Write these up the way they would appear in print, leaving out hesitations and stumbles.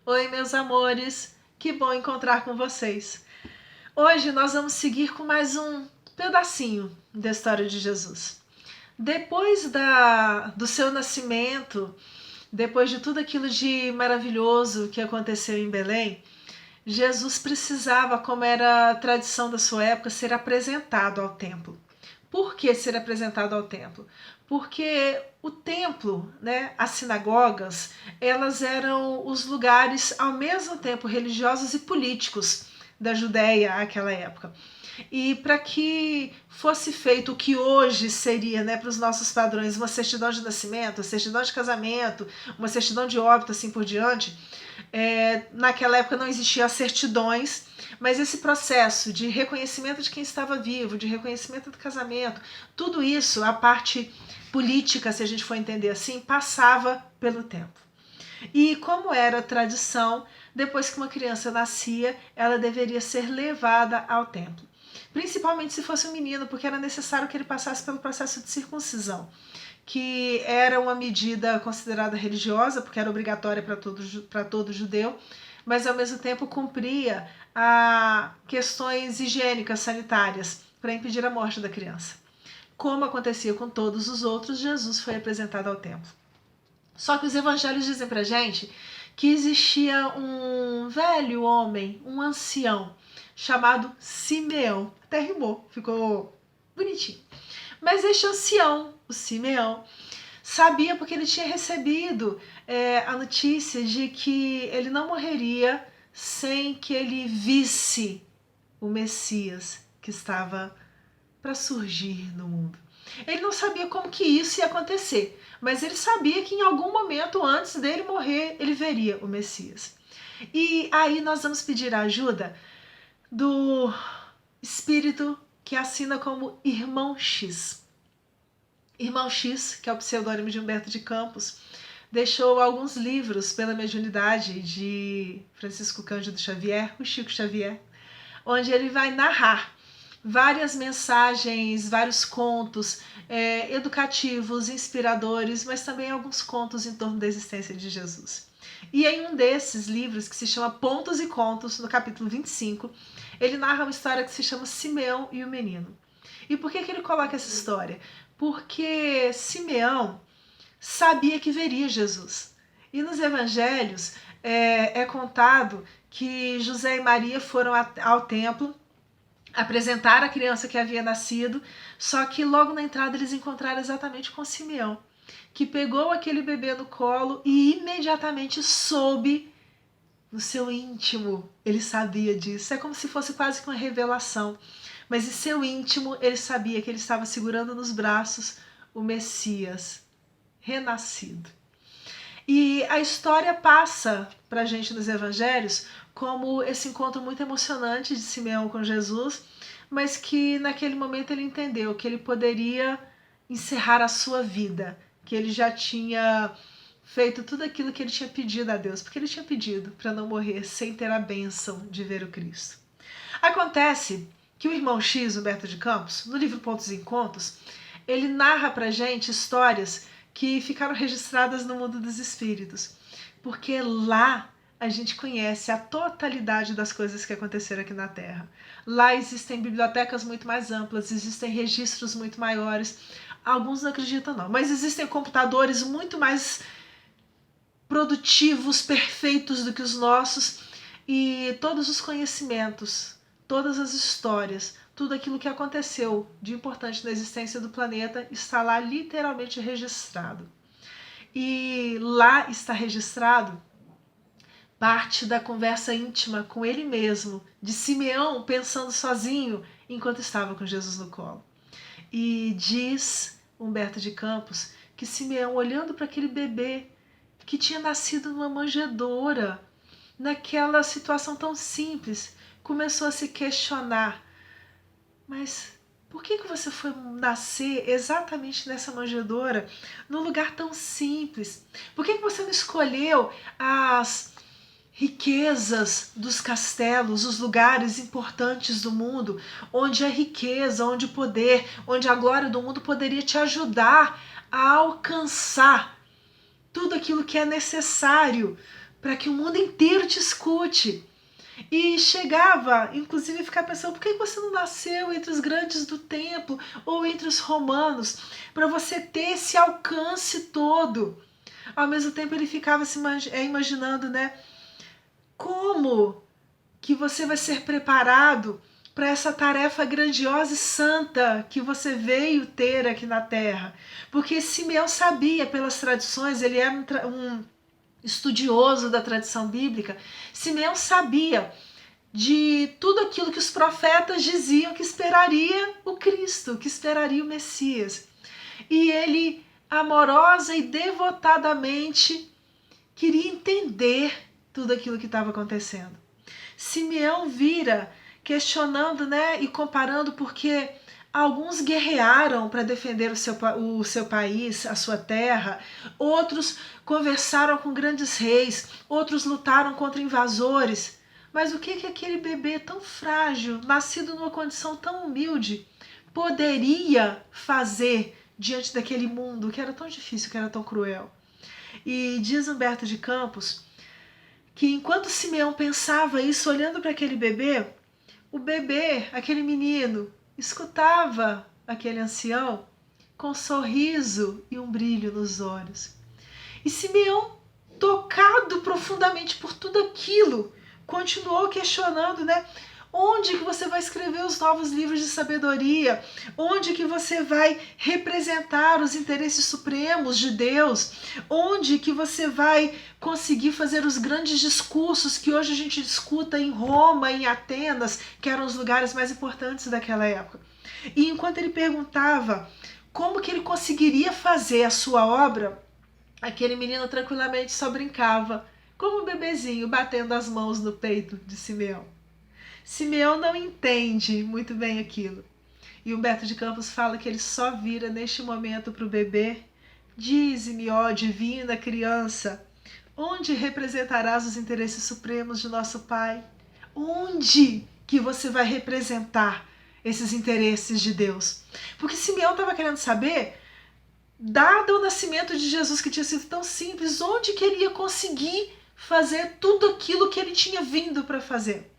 Oi, meus amores, que bom encontrar com vocês. Hoje nós vamos seguir com mais um pedacinho da história de Jesus. Depois do seu nascimento, depois de tudo aquilo de maravilhoso que aconteceu em Belém, Jesus precisava, como era a tradição da sua época, ser apresentado ao templo. Por que ser apresentado ao templo? Porque o templo, as sinagogas, elas eram os lugares ao mesmo tempo religiosos e políticos da Judéia àquela época. E para que fosse feito o que hoje seria, para os nossos padrões, uma certidão de nascimento, uma certidão de casamento, uma certidão de óbito, assim por diante, naquela época não existiam certidões, mas esse processo de reconhecimento de quem estava vivo, de reconhecimento do casamento, tudo isso, a parte política, se a gente for entender assim, passava pelo tempo. E como era tradição, depois que uma criança nascia, ela deveria ser levada ao templo. Principalmente se fosse um menino, porque era necessário que ele passasse pelo processo de circuncisão, que era uma medida considerada religiosa, porque era obrigatória para todo judeu, mas ao mesmo tempo cumpria questões higiênicas, sanitárias, para impedir a morte da criança. Como acontecia com todos os outros, Jesus foi apresentado ao templo. Só que os evangelhos dizem pra gente que existia um velho homem, um ancião, chamado Simeão. Até rimou, ficou bonitinho. Mas este ancião, o Simeão, sabia porque ele tinha recebido a notícia de que ele não morreria sem que ele visse o Messias que estava para surgir no mundo. Ele não sabia como que isso ia acontecer, mas ele sabia que em algum momento antes dele morrer, ele veria o Messias. E aí nós vamos pedir a ajuda do espírito que assina como Irmão X. Irmão X, que é o pseudônimo de Humberto de Campos, deixou alguns livros pela mediunidade de Francisco Cândido Xavier, o Chico Xavier, onde ele vai narrar várias mensagens, vários contos educativos, inspiradores, mas também alguns contos em torno da existência de Jesus. E em um desses livros, que se chama Pontos e Contos, no capítulo 25, ele narra uma história que se chama Simeão e o Menino. E por que ele coloca essa história? Porque Simeão sabia que veria Jesus. E nos evangelhos é contado que José e Maria foram ao templo apresentar a criança que havia nascido, só que logo na entrada eles encontraram exatamente com Simeão, que pegou aquele bebê no colo e imediatamente soube no seu íntimo, ele sabia disso. É como se fosse quase que uma revelação. Mas em seu íntimo ele sabia que ele estava segurando nos braços o Messias renascido. E a história passa para a gente nos evangelhos como esse encontro muito emocionante de Simeão com Jesus, mas que naquele momento ele entendeu que ele poderia encerrar a sua vida, que ele já tinha feito tudo aquilo que ele tinha pedido a Deus, porque ele tinha pedido para não morrer sem ter a bênção de ver o Cristo. Acontece que o irmão X, Humberto de Campos, no livro Pontos e Contos, ele narra pra gente histórias que ficaram registradas no mundo dos espíritos, porque lá a gente conhece a totalidade das coisas que aconteceram aqui na Terra. Lá existem bibliotecas muito mais amplas, existem registros muito maiores. Alguns não acreditam não, mas existem computadores muito mais produtivos, perfeitos do que os nossos, e todos os conhecimentos, todas as histórias, tudo aquilo que aconteceu de importante na existência do planeta está lá literalmente registrado. E lá está registrado parte da conversa íntima com ele mesmo, de Simeão pensando sozinho enquanto estava com Jesus no colo. E diz Humberto de Campos que Simeão, olhando para aquele bebê que tinha nascido numa manjedoura, naquela situação tão simples, começou a se questionar: mas por que você foi nascer exatamente nessa manjedoura, num lugar tão simples? Por que você não escolheu as riquezas dos castelos, os lugares importantes do mundo, onde a riqueza, onde o poder, onde a glória do mundo poderia te ajudar a alcançar tudo aquilo que é necessário para que o mundo inteiro te escute. E chegava, inclusive, a ficar pensando, por que você não nasceu entre os grandes do templo ou entre os romanos, para você ter esse alcance todo? Ao mesmo tempo ele ficava se imaginando, né, como que você vai ser preparado para essa tarefa grandiosa e santa que você veio ter aqui na Terra. Porque Simeão sabia, pelas tradições, ele era um estudioso da tradição bíblica, Simeão sabia de tudo aquilo que os profetas diziam que esperaria o Cristo, que esperaria o Messias. E ele, amorosa e devotadamente, queria entender tudo aquilo que estava acontecendo. Simeão vira questionando, né, e comparando, porque alguns guerrearam para defender o seu país, a sua terra, outros conversaram com grandes reis, outros lutaram contra invasores. Mas o que aquele bebê tão frágil, nascido numa condição tão humilde, poderia fazer diante daquele mundo que era tão difícil, que era tão cruel? E diz Humberto de Campos que enquanto Simeão pensava isso, olhando para aquele bebê, o bebê, aquele menino, escutava aquele ancião com um sorriso e um brilho nos olhos. E Simeão, tocado profundamente por tudo aquilo, continuou questionando, né? Onde que você vai escrever os novos livros de sabedoria? Onde que você vai representar os interesses supremos de Deus? Onde que você vai conseguir fazer os grandes discursos que hoje a gente escuta em Roma, em Atenas, que eram os lugares mais importantes daquela época? E enquanto ele perguntava como que ele conseguiria fazer a sua obra, aquele menino tranquilamente só brincava, como um bebezinho, batendo as mãos no peito de Simeão. Simeão não entende muito bem aquilo. E Humberto de Campos fala que ele só vira neste momento para o bebê: dize-me, ó divina criança, onde representarás os interesses supremos de nosso Pai? Onde que você vai representar esses interesses de Deus? Porque Simeão estava querendo saber, dado o nascimento de Jesus, que tinha sido tão simples, onde que ele ia conseguir fazer tudo aquilo que ele tinha vindo para fazer?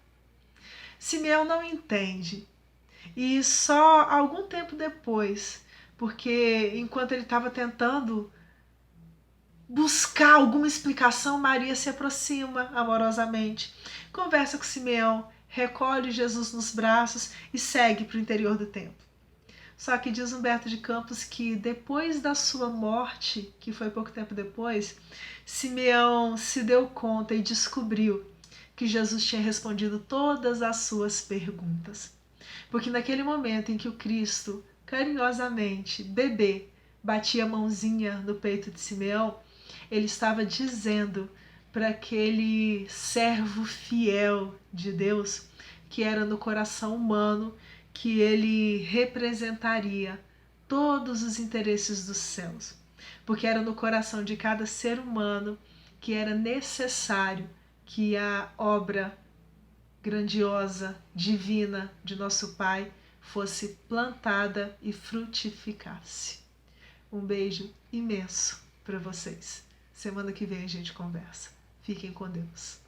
Simeão não entende. E só algum tempo depois, porque enquanto ele estava tentando buscar alguma explicação, Maria se aproxima amorosamente, conversa com Simeão, recolhe Jesus nos braços e segue para o interior do templo. Só que diz Humberto de Campos que depois da sua morte, que foi pouco tempo depois, Simeão se deu conta e descobriu que Jesus tinha respondido todas as suas perguntas. Porque naquele momento em que o Cristo, carinhosamente, bebê, batia a mãozinha no peito de Simeão, ele estava dizendo para aquele servo fiel de Deus, que era no coração humano, que ele representaria todos os interesses dos céus. Porque era no coração de cada ser humano que era necessário que a obra grandiosa, divina de nosso Pai fosse plantada e frutificasse. Um beijo imenso para vocês. Semana que vem a gente conversa. Fiquem com Deus.